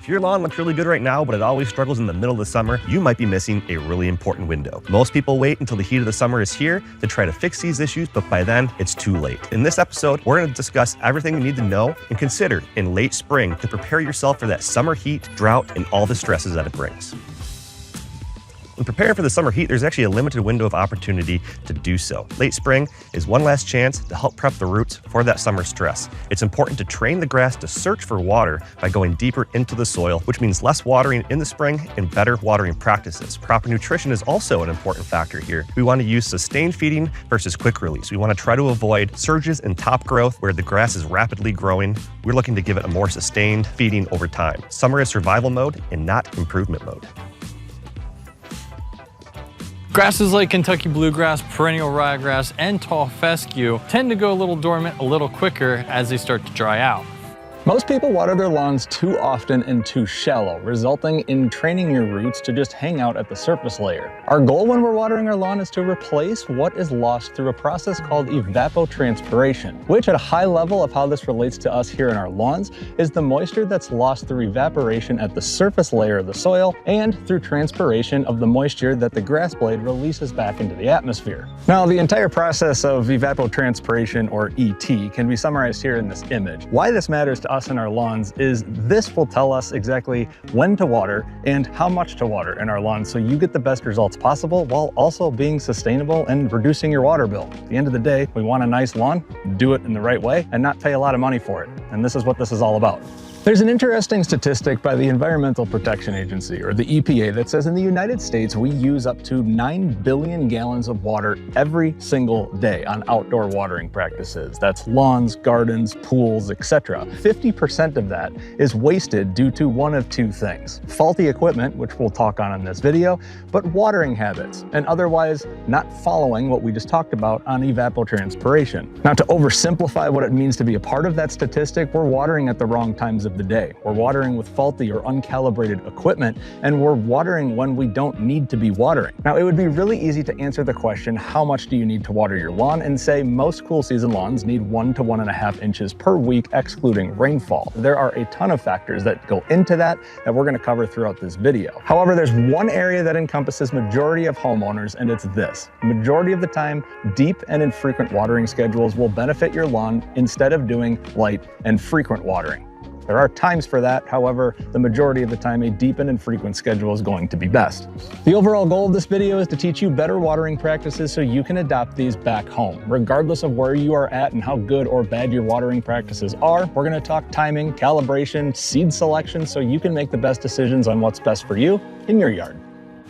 If your lawn looks really good right now, but it always struggles in the middle of the summer, you might be missing a really important window. Most people wait until the heat of the summer is here to try to fix these issues, but by then, it's too late. In this episode, we're going to discuss everything you need to know and consider in late spring to prepare yourself for that summer heat, drought, and all the stresses that it brings. When preparing for the summer heat, there's actually a limited window of opportunity to do so. Late spring is one last chance to help prep the roots for that summer stress. It's important to train the grass to search for water by going deeper into the soil, which means less watering in the spring and better watering practices. Proper nutrition is also an important factor here. We want to use sustained feeding versus quick release. We want to try to avoid surges in top growth where the grass is rapidly growing. We're looking to give it a more sustained feeding over time. Summer is survival mode and not improvement mode. Grasses like Kentucky Bluegrass, Perennial Ryegrass, and tall Fescue tend to go a little dormant a little quicker as they start to dry out. Most people water their lawns too often and too shallow, resulting in training your roots to just hang out at the surface layer. Our goal when we're watering our lawn is to replace what is lost through a process called evapotranspiration, which at a high level of how this relates to us here in our lawns is the moisture that's lost through evaporation at the surface layer of the soil and through transpiration of the moisture that the grass blade releases back into the atmosphere. Now, the entire process of evapotranspiration, or ET, can be summarized here in this image. Why this matters to us in our lawns is this will tell us exactly when to water and how much to water in our lawns so you get the best results possible while also being sustainable and reducing your water bill. At the end of the day, we want a nice lawn, do it in the right way, and not pay a lot of money for it. And this is what this is all about. There's an interesting statistic by the Environmental Protection Agency, or the EPA, that says in the United States we use up to 9 billion gallons of water every single day on outdoor watering practices. That's lawns, gardens, pools, etc. 50% of that is wasted due to one of two things: faulty equipment, which we'll talk on in this video, but watering habits, and otherwise not following what we just talked about on evapotranspiration. Now, to oversimplify what it means to be a part of that statistic, we're watering at the wrong times of the day. We're watering with faulty or uncalibrated equipment, and we're watering when we don't need to be watering. Now, it would be really easy to answer the question, how much do you need to water your lawn, and say most cool season lawns need 1 to 1.5 inches per week, excluding rainfall. There are a ton of factors that go into that we're going to cover throughout this video. However, there's one area that encompasses majority of homeowners, and it's this. Majority of the time, deep and infrequent watering schedules will benefit your lawn instead of doing light and frequent watering. There are times for that, however, the majority of the time a deep and infrequent schedule is going to be best. The overall goal of this video is to teach you better watering practices so you can adopt these back home. Regardless of where you are at and how good or bad your watering practices are, we're going to talk timing, calibration, seed selection, so you can make the best decisions on what's best for you in your yard.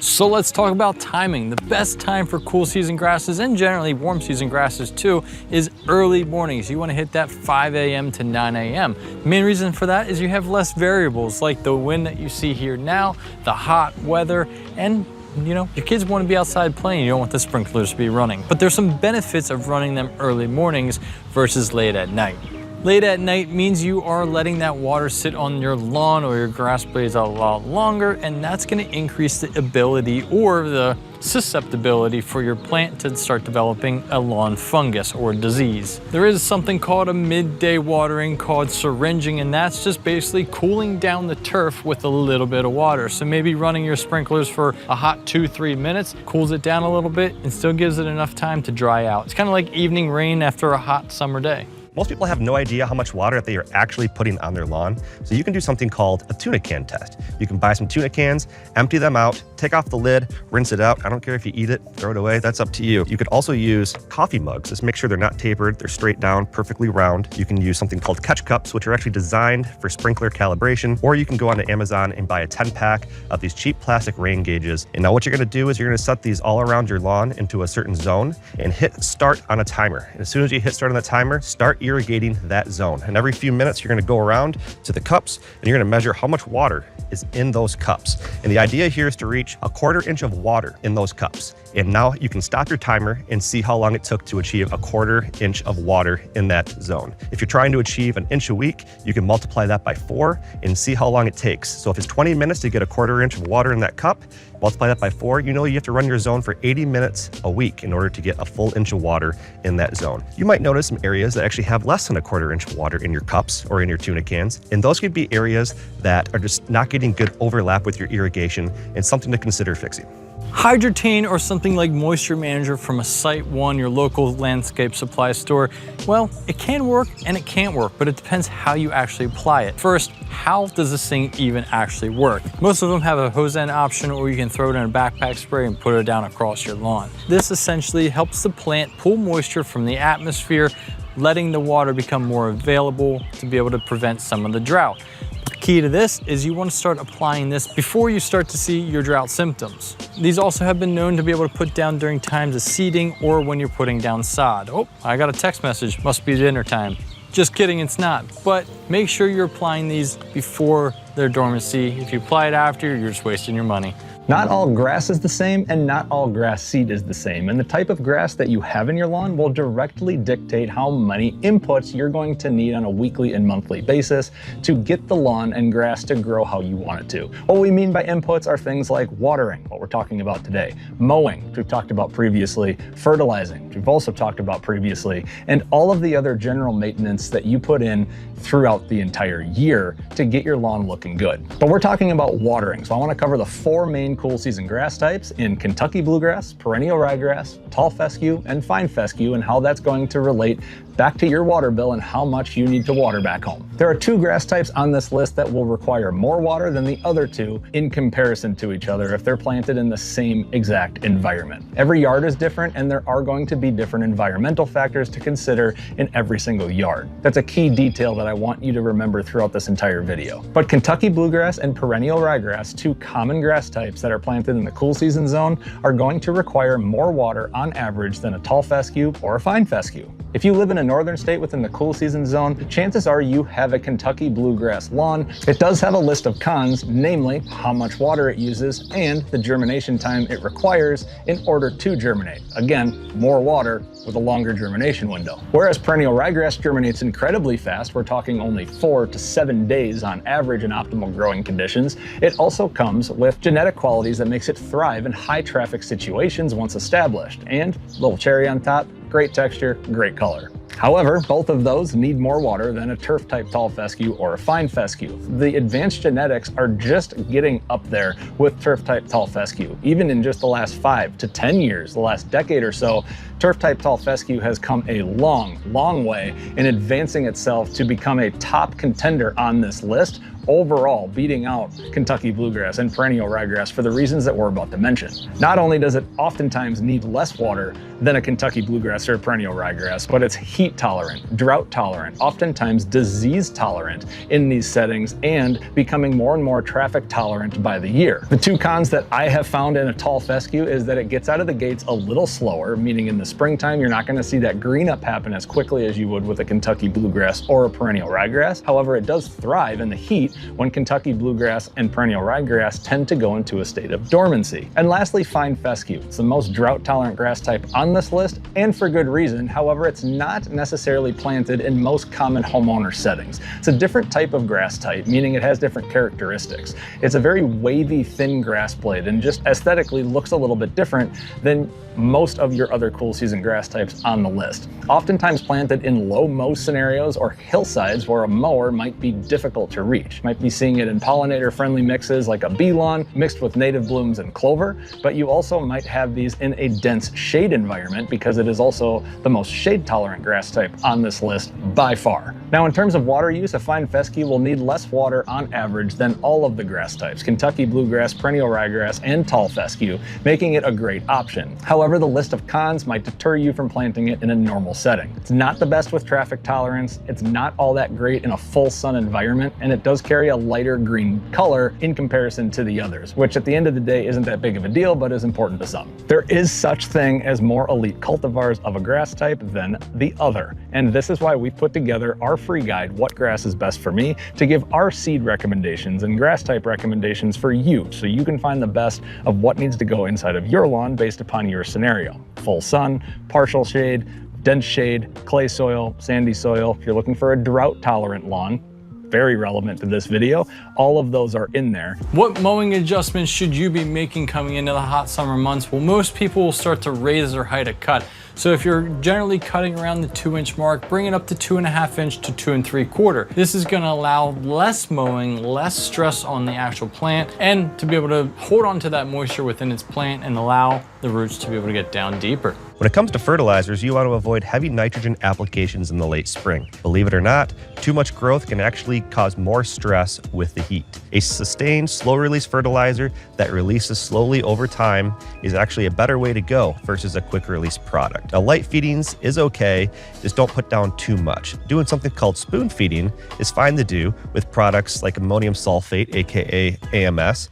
So let's talk about timing. The best time for cool season grasses, and generally warm season grasses too, is early mornings. You want to hit that 5 a.m. to 9 a.m. The main reason for that is you have less variables like the wind that you see here now, the hot weather, and your kids want to be outside playing. You don't want the sprinklers to be running. But there's some benefits of running them early mornings versus late at night. Late at night means you are letting that water sit on your lawn or your grass blades a lot longer, and that's going to increase the ability or the susceptibility for your plant to start developing a lawn fungus or disease. There is something called a midday watering called syringing, and that's just basically cooling down the turf with a little bit of water. So maybe running your sprinklers for a hot 2-3 minutes cools it down a little bit and still gives it enough time to dry out. It's kind of like evening rain after a hot summer day. Most people have no idea how much water they are actually putting on their lawn, so you can do something called a tuna can test. You can buy some tuna cans, empty them out, take off the lid, rinse it out. I don't care if you eat it, throw it away, that's up to you. You could also use coffee mugs. Just make sure they're not tapered, they're straight down, perfectly round. You can use something called catch cups, which are actually designed for sprinkler calibration, or you can go onto Amazon and buy a 10-pack of these cheap plastic rain gauges. And now what you're gonna do is you're gonna set these all around your lawn into a certain zone and hit start on a timer. And as soon as you hit start on the timer, start irrigating that zone. And every few minutes, you're gonna go around to the cups and you're gonna measure how much water is in those cups. And the idea here is to reach a 1/4 inch of water in those cups. And now you can stop your timer and see how long it took to achieve a 1/4 inch of water in that zone. If you're trying to achieve an inch a week, you can multiply that by 4 and see how long it takes. So if it's 20 minutes to get a 1/4 inch of water in that cup, multiply that by 4, you know you have to run your zone for 80 minutes a week in order to get a full inch of water in that zone. You might notice some areas that actually have less than a 1/4 inch of water in your cups or in your tuna cans, and those could be areas that are just not getting good overlap with your irrigation and something to consider fixing. Hydretain or something like Moisture Manager from a Site One, your local landscape supply store, well, it can work and it can't work, but it depends how you actually apply it. First, how does this thing even actually work? Most of them have a hose end option, or you can throw it in a backpack spray and put it down across your lawn. This essentially helps the plant pull moisture from the atmosphere, letting the water become more available to be able to prevent some of the drought. The key to this is you want to start applying this before you start to see your drought symptoms. These also have been known to be able to put down during times of seeding or when you're putting down sod. Oh, I got a text message, must be dinner time. Just kidding, it's not. But make sure you're applying these before their dormancy. If you apply it after, you're just wasting your money. Not all grass is the same, and not all grass seed is the same, and the type of grass that you have in your lawn will directly dictate how many inputs you're going to need on a weekly and monthly basis to get the lawn and grass to grow how you want it to. What we mean by inputs are things like watering, what we're talking about today, mowing, which we've talked about previously, fertilizing, which we've also talked about previously, and all of the other general maintenance that you put in throughout the entire year to get your lawn looking good. But we're talking about watering, so I want to cover the 4 main cool season grass types in Kentucky Bluegrass, Perennial Ryegrass, Tall Fescue, and Fine Fescue, and how that's going to relate back to your water bill and how much you need to water back home. There are 2 grass types on this list that will require more water than the other 2 in comparison to each other if they're planted in the same exact environment. Every yard is different, and there are going to be different environmental factors to consider in every single yard. That's a key detail that I want you to remember throughout this entire video. But Kentucky Bluegrass and Perennial Ryegrass, 2 common grass types that are planted in the cool season zone, are going to require more water on average than a Tall Fescue or a Fine Fescue. If you live in a northern state within the cool season zone, chances are you have a Kentucky Bluegrass lawn. It does have a list of cons, namely how much water it uses and the germination time it requires in order to germinate. Again, more water with a longer germination window. Whereas Perennial Ryegrass germinates incredibly fast, we're talking only 4 to 7 days on average in optimal growing conditions, it also comes with genetic qualities that makes it thrive in high traffic situations once established. And little cherry on top, great texture, great color. However, both of those need more water than a turf-type Tall Fescue or a Fine Fescue. The advanced genetics are just getting up there with turf-type Tall Fescue. Even in just the last 5 to 10 years, the last decade or so, turf-type Tall Fescue has come a long, long way in advancing itself to become a top contender on this list, overall beating out Kentucky Bluegrass and Perennial Ryegrass for the reasons that we're about to mention. Not only does it oftentimes need less water than a Kentucky Bluegrass or Perennial Ryegrass, but it's heat tolerant, drought tolerant, oftentimes disease tolerant in these settings, and becoming more and more traffic tolerant by the year. The 2 cons that I have found in a Tall Fescue is that it gets out of the gates a little slower, meaning in the springtime you're not going to see that green up happen as quickly as you would with a Kentucky Bluegrass or a Perennial Ryegrass. However, it does thrive in the heat when Kentucky Bluegrass and Perennial Ryegrass tend to go into a state of dormancy. And lastly, Fine Fescue. It's the most drought-tolerant grass type on this list, and for good reason. However, it's not necessarily planted in most common homeowner settings. It's a different type of grass type, meaning it has different characteristics. It's a very wavy, thin grass blade, and just aesthetically looks a little bit different than most of your other cool season grass types on the list. Oftentimes planted in low mow scenarios or hillsides where a mower might be difficult to reach. Might be seeing it in pollinator-friendly mixes like a bee lawn mixed with native blooms and clover, but you also might have these in a dense shade environment because it is also the most shade-tolerant grass type on this list by far. Now, in terms of water use, a Fine Fescue will need less water on average than all of the grass types, Kentucky Bluegrass, Perennial Ryegrass, and Tall Fescue, making it a great option. However, the list of cons might deter you from planting it in a normal setting. It's not the best with traffic tolerance, it's not all that great in a full sun environment, and it does carry carry a lighter green color in comparison to the others, which at the end of the day isn't that big of a deal, but is important to some. There is such thing as more elite cultivars of a grass type than the other. And this is why we put together our free guide, What Grass is Best for Me, to give our seed recommendations and grass type recommendations for you, so you can find the best of what needs to go inside of your lawn based upon your scenario. Full sun, partial shade, dense shade, clay soil, sandy soil. If you're looking for a drought tolerant lawn, very relevant to this video, all of those are in there. What mowing adjustments should you be making coming into the hot summer months? Well, most people will start to raise their height of cut. So if you're generally cutting around the 2-inch mark, bring it up to 2.5 inch to 2 3/4. This is gonna allow less mowing, less stress on the actual plant, and to be able to hold on to that moisture within its plant and allow the roots to be able to get down deeper. When it comes to fertilizers, you want to avoid heavy nitrogen applications in the late spring. Believe it or not, too much growth can actually cause more stress with the heat. A sustained, slow-release fertilizer that releases slowly over time is actually a better way to go versus a quick-release product. Now, light feedings is okay, just don't put down too much. Doing something called spoon feeding is fine to do with products like ammonium sulfate, aka AMS.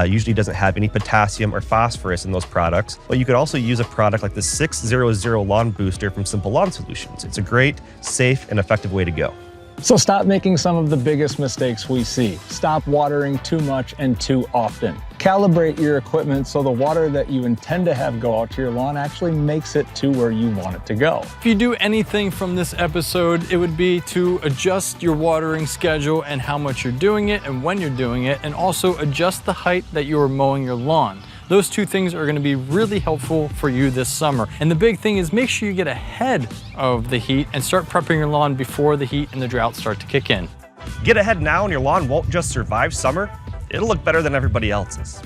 Usually doesn't have any potassium or phosphorus in those products, but you could also use a product like the 600 Lawn Booster from Simple Lawn Solutions. It's a great, safe, and effective way to go. So stop making some of the biggest mistakes we see. Stop watering too much and too often. Calibrate your equipment so the water that you intend to have go out to your lawn actually makes it to where you want it to go. If you do anything from this episode, it would be to adjust your watering schedule and how much you're doing it and when you're doing it, and also adjust the height that you're mowing your lawn. Those two things are gonna be really helpful for you this summer. And the big thing is make sure you get ahead of the heat and start prepping your lawn before the heat and the drought start to kick in. Get ahead now and your lawn won't just survive summer, it'll look better than everybody else's.